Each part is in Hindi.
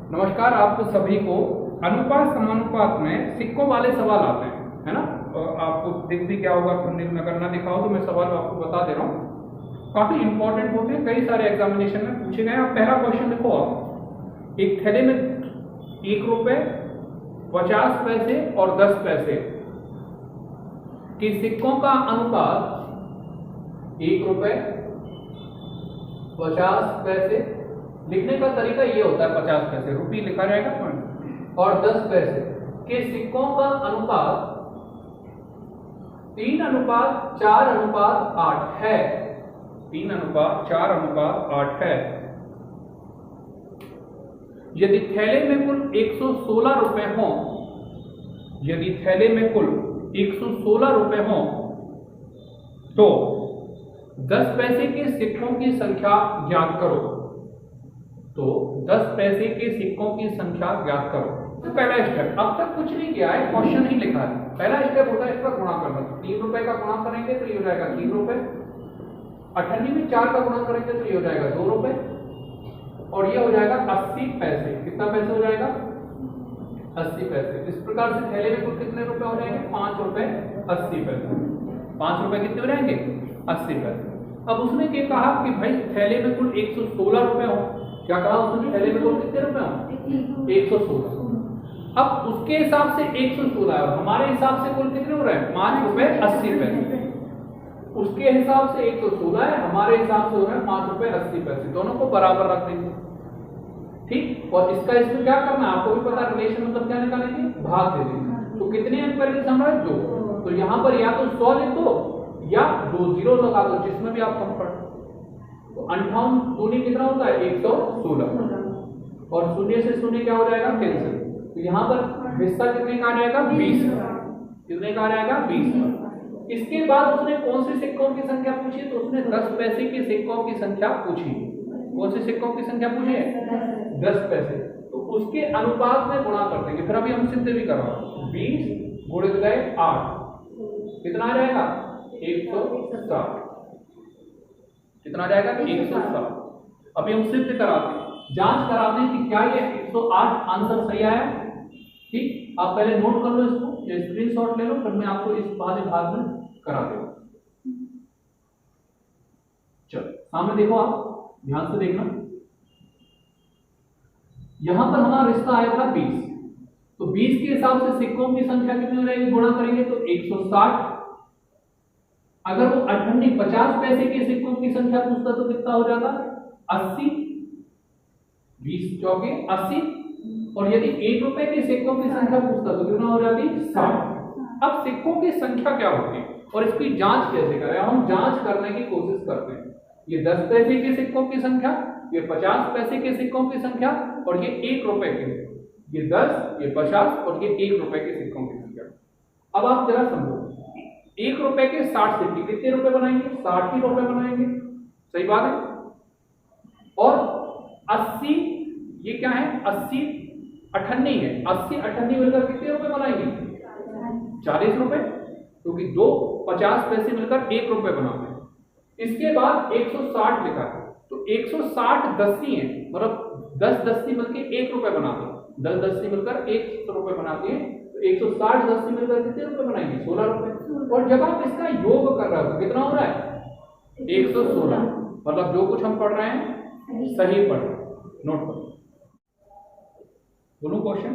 नमस्कार। आप सभी को अनुपात समानुपात में सिक्कों वाले सवाल आते हैं, है ना। आपको दिख भी क्या होगा, अगर ना दिखा हो तो मैं सवाल आपको बता दे रहा हूँ। काफी इंपॉर्टेंट होते हैं, कई सारे एग्जामिनेशन में पूछे गए। आप पहला क्वेश्चन देखो, आप एक थैले में 1 रुपए, 50 पैसे और 10 पैसे के सिक्कों का अनुपात 1 रुपए, 50 पैसे, लिखने का तरीका ये होता है 50 पैसे रुपये लिखा जाएगा और 10 पैसे के सिक्कों का अनुपात 3:4:8 है। 3:4:8 है। यदि थैले में कुल 116 रुपए हो, यदि थैले में कुल 116 रुपए हो तो 10 पैसे के सिक्कों की संख्या ज्ञात करो। तो 10 पैसे के सिक्कों की संख्या ज्ञात करो। तो पहला स्टेप, अब तक कुछ नहीं किया है, क्वेश्चन ही लिखा है। पहला स्टेप होता है इसका गुणा करना। 3 रुपए का गुणा करेंगे तो ये हो जाएगा 3 रुपए। 98 में 4 का गुणा करेंगे तो ये हो जाएगा 2 रुपए और ये हो जाएगा 80 पैसे। कितना पैसे हो जाएगा? 80 पैसे। इस प्रकार से थैले में कुल कितने रुपए हो जाएंगे? 5 रुपए 80 पैसे। 5 रुपए कितने हो जाएंगे? 80 पैसे। अब उसने क्या कहा कि भाई थैले में कुल 116 रुपए हो। क्या कहा उसने? थैले में कुल कितने रुपए हो? 116। अब उसके हिसाब से 116 है, हमारे हिसाब से कुल कितने हो रहे हैं? 5 रुपए 80 पैसे। उसके हिसाब से 116 है, हमारे हिसाब से हो रहे हैं 5 रुपए 80 पैसे। दोनों को बराबर रख देंगे, ठीक। और इसका इसमें क्या करना है आपको भी पता, रिलेशन मतलब क्या निकालेंगे? भाग दे देंगे। तो कितने अंक करेंगे समझ? 2। तो यहाँ पर या तो 100 लिख दो या 2 जीरो लगा दो, जिसमें भी आप कंफर्ट। तो 58 दूनी कितना होता है? 116 और शून्य से शून्य क्या हो जाएगा? कैंसिल। तो यहाँ पर हिस्सा कितने का आ जाएगा? 20। कितने का आ जाएगा? 20। इसके बाद उसने कौन से सिक्कों की संख्या पूछी? तो उसने 10 पैसे के सिक्कों की संख्या पूछी। कौन से सिक्कों की संख्या पूछी है? 10 पैसे। तो उसके अनुपात में गुणा कर देंगे। फिर अभी हम सिद्ध भी कर रहे हैं। 20 गुणित गए 8, कितना आ जाएगा? 160। कितना आ जाएगा? 160। अभी हम सिद्ध कराते हैं, जांच कराते हैं कि क्या ये 108 आंसर सही आया। ठीक, आप पहले नोट कर लो इसको, ये स्क्रीनशॉट ले लो, फिर मैं आपको इस वाले भाग में करा दूंगा। चलो सामने देखो, आप ध्यान से देखना। यहां पर हमारा रिश्ता आया था 20। तो 20 के हिसाब से सिक्कों की संख्या कितनी रहेगी? गुणा करेंगे तो 160। अगर वो 50 पैसे के सिक्कों की संख्या पूछता तो कितना हो जाता? 80। 20 चौके 80। और यदि 1 रुपए के सिक्कों की संख्या पूछता तो कितना हो जाती? 60। अब सिक्कों की संख्या क्या होती है और इसकी जांच कैसे करें? हम जांच करने की कोशिश करते हैं। ये 10 पैसे के सिक्कों की संख्या, ये 50 पैसे के सिक्कों की संख्या और ये 1 रुपए के, ये 10, ये 50 और ये 1 रुपए के सिक्कों की संख्या। अब आप जरा समझो, 1 रुपए के 60 सिक्के कितने रुपए बनाएंगे? 60 ही रुपए बनाएंगे, सही बात है। और 80, ये क्या है? 80 अठन्नी है, 80 अठन्नी मिलकर कितने रुपए बनाएंगे? 40 रुपए, क्योंकि 2 50 पैसे मिलकर 1 रुपए बनाते हैं। इसके बाद 160 लिखा है, तो 160 दस्ती है, मतलब 10 दस्ती मिलकर 1 रुपए बनाते हैं। 10 दस्ती मिलकर 1 रुपए बनाती है, तो 160 दस्ती मिलकर कितने रुपए बनाएंगे? 16 रुपए। और जब आप इसका योग कर रहे हो तो कितना हो रहा है? 116। मतलब जो कुछ हम पढ़ रहे हैं सही पढ़ रहे हैं। नोट करो, बोलो क्वेश्चन।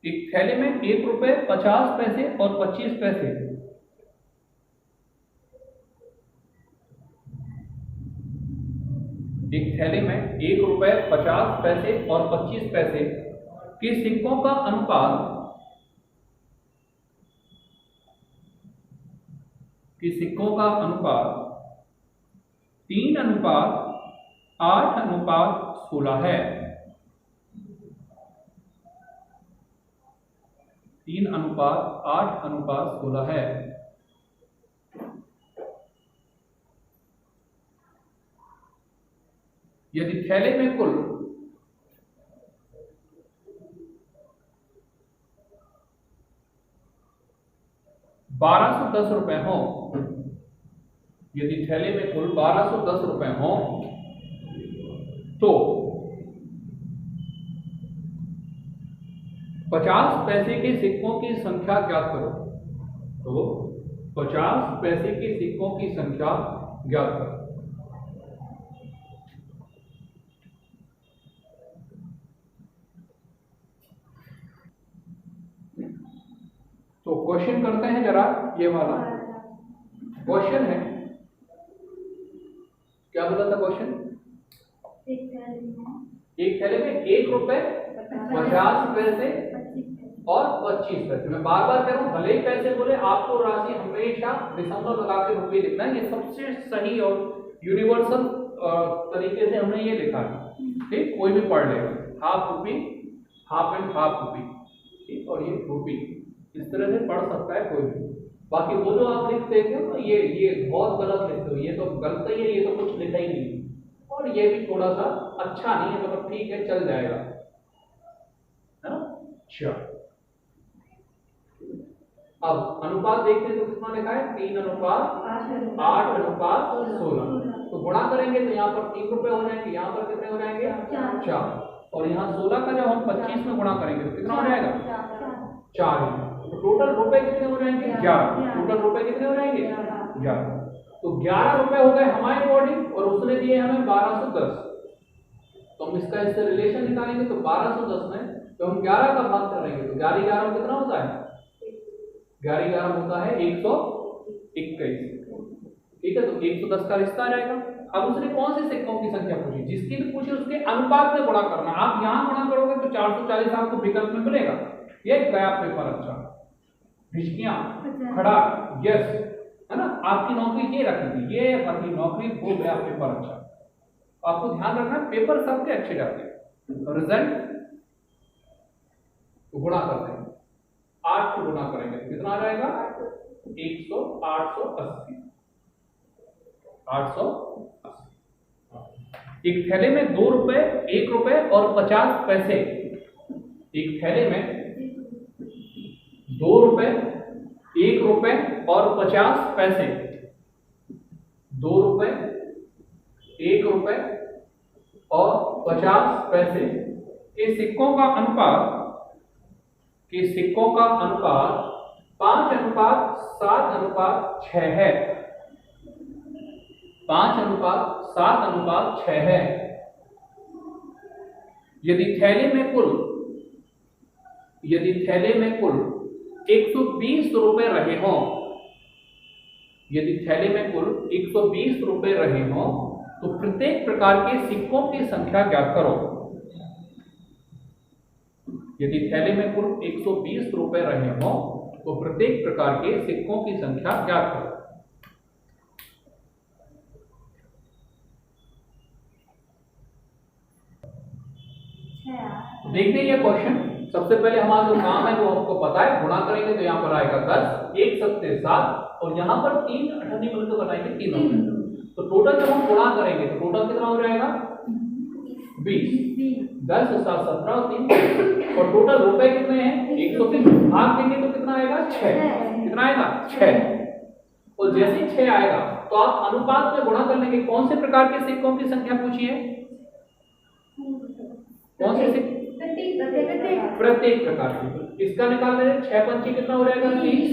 एक थैले में 1 रुपए 50 पैसे और 25 पैसे एक थैले में 1 रुपए 50 पैसे और 25 पैसे के सिक्कों का अनुपात 3:8:16 है। 3:8:16 है। यदि थैले में कुल 1210 रुपए हो, यदि थैले में कुल 1210 रुपए हो तो 50 पैसे के सिक्कों की संख्या ज्ञात करो। तो 50 पैसे के सिक्कों की संख्या ज्ञात करो। तो क्वेश्चन करते हैं जरा, ये वाला क्वेश्चन है, क्या बोला था क्वेश्चन? एक थैले में 1 रुपए 50 पैसे और 25 पैसे। मैं बार बार कह रहा हूं, भले ही पैसे बोले, आपको राशि हमेशा दशमलव लगा के रुपये लिखना है। ये सबसे सही और यूनिवर्सल तरीके से हमने ये लिखा है, ठीक? कोई भी पढ़ लेगा, half rupee, half and half rupee, ठीक? और ये रुपी, इस तरह से पढ़ सकता है कोई भी। बाकी वो जो आप लिख देते हो ना, ये बहुत गलत लिखते हो, ये तो गलत ही है, ये तो कुछ लिखा ही नहीं, और ये भी थोड़ा सा अच्छा नहीं है, मतलब ठीक है, चल जाएगा, है ना? अच्छा, अब अनुपात देखते हैं तो कितना लिखा है? 3:8:16। तो गुणा करेंगे तो यहाँ पर 3 रुपए हो जाएंगे, यहाँ पर कितने हो जाएंगे? 4। और यहाँ 16 का जब हम 25 में गुणा करेंगे तो कितना हो जाएगा? 4। तो टोटल रुपए कितने हो जाएंगे? 11। टोटल रुपए कितने हो जाएंगे? 11। तो 11 रुपए हो गए हमारे अकॉर्डिंग, और उसने दिए हमें 1210। तो हम इसका इससे रिलेशन निकालेंगे तो 1210 में तो हम 11 का भाग करेंगे तो 11 कितना होता है? 11 होता है 121, ठीक है? तो 110 का रिश्ता आ जाएगा। अब उसने कौन से सिक्कों की संख्या पूछी? जिसकी भी पूछी उसके अनुपात में गुणा करना। आप यहाँ गुणा करोगे तो 440 आपको विकल्प में मिलेगा। ये गया पेपर। अच्छा, भिचकियां, खड़ा, यस, है ना? आपकी नौकरी ये रखी थी, ये अपनी नौकरी हो गया पेपर। अच्छा, आपको ध्यान रखना, पेपर सबके अच्छे जाते हैं। रिजल्ट तो गुणा करते हैं, 8 को गुणा करेंगे तो कितना आ जाएगा? 880। 880। एक थैले में 2 रुपए, 1 रुपए और 50 पैसे। एक थैले में 2 रुपए, 1 रुपए और 50 पैसे। 2 रुपए, 1 रुपए और 50 पैसे के सिक्कों का अनुपात 5:7:6 है। 5:7:6 है। यदि थैले में कुल 120 रुपए रहे हों, यदि थैले में कुल 120 रुपए रहे हों तो प्रत्येक प्रकार के सिक्कों की संख्या ज्ञात करो। यदि थैले में कुल 120 रुपए रहे हों तो प्रत्येक प्रकार के सिक्कों की संख्या ज्ञात करो। देखते हैं ये क्वेश्चन। सबसे पहले हमारा जो काम है वो हमको पता है, गुणा करेंगे तो यहाँ पर आएगा 10, 1 7 7 और यहाँ पर 3 अठन्नी मिलकर बनाएंगे 3 रुपए। तो टोटल जब हम गुणा करेंगे तो टोटल कितना हो जाएगा? 20। 10 7 17 और 3 और टोटल रुपए कितने हैं? 130। भाग देंगे तो कितना आएगा? 6। कितना आएगा? 6। और जैसे ही 6 आएगा तो आप अनुपात में गुणा कर लेंगे। कौन से प्रकार के सिक्कों की संख्या पूछी है? कौन से सिक्के? प्रत्येक प्रकार की। इसका निकाल लेंगे, 6 पंची कितना हो जाएगा? 30।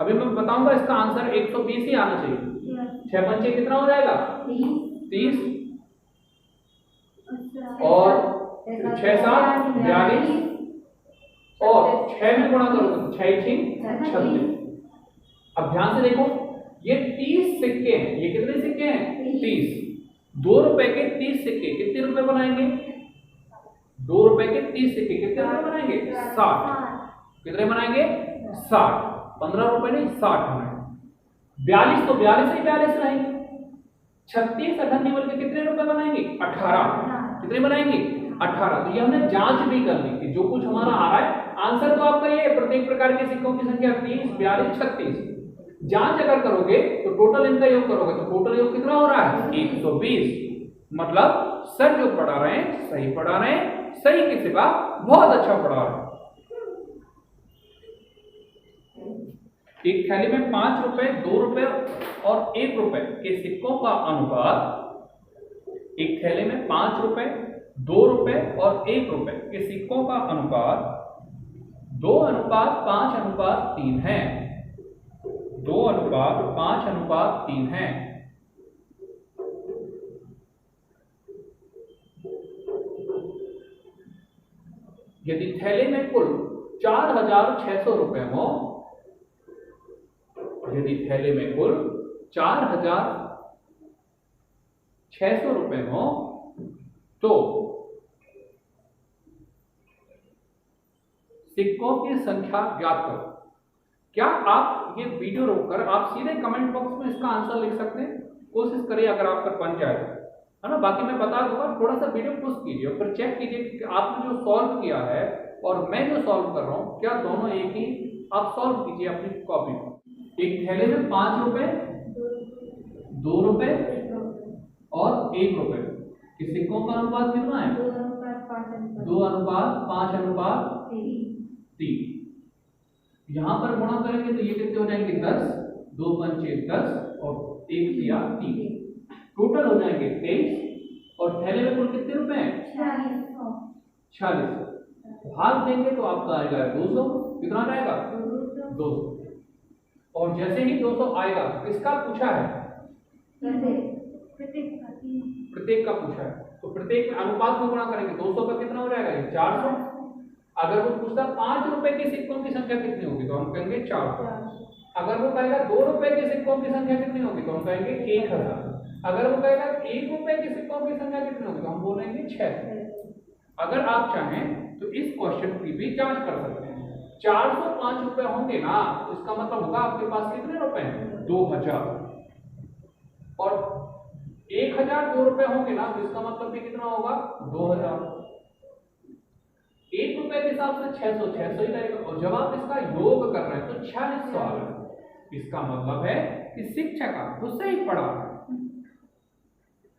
अभी मैं बताऊंगा इसका आंसर 120 ही आना चाहिए। 6 पंची कितना हो जाएगा? 30 और 6 7 42 और 6 में गुणा करो तो 6 6 36। अब ध्यान से देखो, ये 30 सिक्के हैं। ये कितने सिक्के हैं? 30। 2 रुपए के 30 सिक्के कितने रुपए बनाएंगे? 2 रुपए के 30 सिक्के कितने रुपए बनाएंगे? 60। कितने बनाएंगे? 60। 15 रुपए नहीं, 60 बनाएंगे। 42 तो 42 ही 42 रहेंगे। 36 अठन्नी बोल के कितने रुपए बनाएंगे? 18। कितने बनाएंगे? 18। तो ये हमने जांच भी कर ली कि जो कुछ हमारा आ रहा है आंसर तो आपका ये है, प्रत्येक प्रकार के सिक्कों की संख्या 30 42 36। जांच अगर करोगे तो टोटल इनका योग करोगे तो टोटल योग कितना हो रहा है? 120। मतलब सर जो पढ़ा रहे हैं सही पढ़ा रहे हैं, सही के सिवा बहुत अच्छा पढ़ा रहे हैं। एक थैली में 5 रुपए, 2 रुपए और 1 रुपए के सिक्कों का अनुपात, एक थैले में 5 रुपए, 2 रुपए और 1 रुपए के सिक्कों का अनुपात 2:5:3 है। 2:5:3 है। यदि थैले में कुल 4,600 रुपए हो, यदि थैले में कुल 4,600 रुपए हो, तो सिक्कों की संख्या ज्ञात करो। क्या आप ये वीडियो रोककर आप सीधे कमेंट बॉक्स में इसका आंसर लिख सकते हैं? कोशिश करिए, अगर आप पर बन जाए, है ना। बाकी मैं बता दूंगा, थोड़ा सा वीडियो पुश कीजिए और फिर चेक कीजिए कि आपने जो सॉल्व किया है और मैं जो सॉल्व कर रहा हूं, क्या दोनों एक ही। आप सॉल्व कीजिए अपनी कॉपी पर। एक थैले में 5 रुपए, 2 रुपए और 1 रुपए के सिक्कों का अनुपात कितना है? 2:5:3। यहां पर गुणा करेंगे तो ये कितने हो जाएंगे? 10, 2 पंचे 10 और 1 तिया 3, टोटल हो जाएंगे 23। और थैले में कुल कितने रुपए हैं? 46। भाग देंगे तो आपका आएगा 200। कितना जाएगा? 200। और जैसे ही 200 आएगा, किसका पूछा है? प्रत्येक का पूछा है, तो प्रत्येक में अनुपात में गुणा करेंगे। 200 का कितना हो जाएगा? 400। अगर वो पूछता 5 रुपए के सिक्कों की संख्या कितनी होगी, तो हम कहेंगे 400। अगर वो कहेगा 2 रुपए के सिक्कों की संख्या कितनी होगी, तो हम कहेंगे 1000। अगर वो कहेगा 1 रुपए के सिक्कों की संख्या कितनी होगी, तो हम बोलेंगे 600। अगर आप चाहें तो इस क्वेश्चन की भी जांच कर सकते हैं। 405 रुपए होंगे ना, तो इसका मतलब होगा आपके पास कितने रुपए हैं? 2000। और 1002 रुपए होंगे ना, तो इसका मतलब भी कितना होगा? 2000। 1 रुपए के हिसाब से 600 600 ही रहेगा। और जब आप इसका योग कर रहे हैं तो 4600 आ रहा है। इसका मतलब है कि शिक्षक आपको सही पढ़ा है।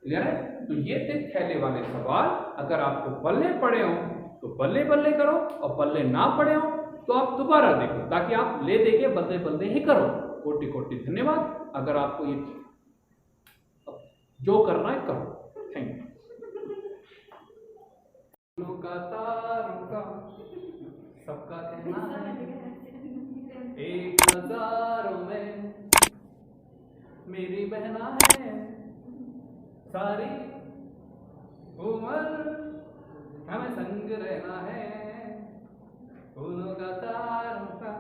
क्लियर है? तो ये थे थैले वाले सवाल। अगर आपको बल्ले पड़े हो तो बल्ले बल्ले करो, और बल्ले ना पड़े हो तो आप दोबारा देखो, ताकि आप ले दे के बल्ले बल्ले ही करो। कोटि कोटि धन्यवाद। अगर आपको ये जो करना है करो। Thank you. सबका कहना है 1000 में मेरी बहना है, सारी उम्र हमें संग रहना है। फूलों का तारों का